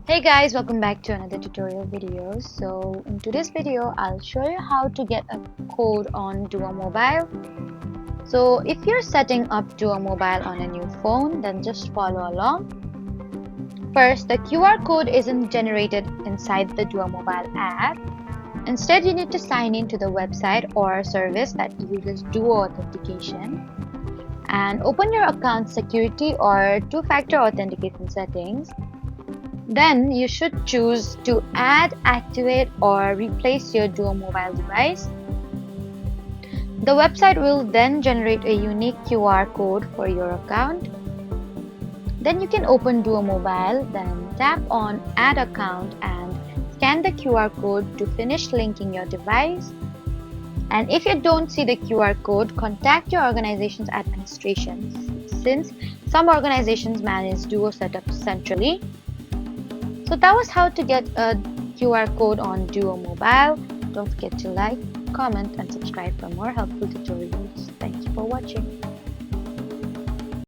Hey guys, welcome back to another tutorial video. So in today's video, I'll show you how to get a code on Duo Mobile. So if you're setting up Duo Mobile on a new phone, then just follow along. First, the QR code isn't generated inside the Duo Mobile app. Instead, you need to sign in to the website or service that uses Duo authentication and open your account security or two-factor authentication settings. Then you should choose to add, activate or replace your Duo Mobile device. The website will then generate a unique QR code for your account. Then you can open Duo Mobile, then tap on Add Account and scan the QR code to finish linking your device. And if you don't see the QR code, contact your organization's administration, since some organizations manage Duo setup centrally. So that was how to get a QR code on Duo Mobile. Don't forget to like, comment and subscribe for more helpful tutorials. Thank you for watching.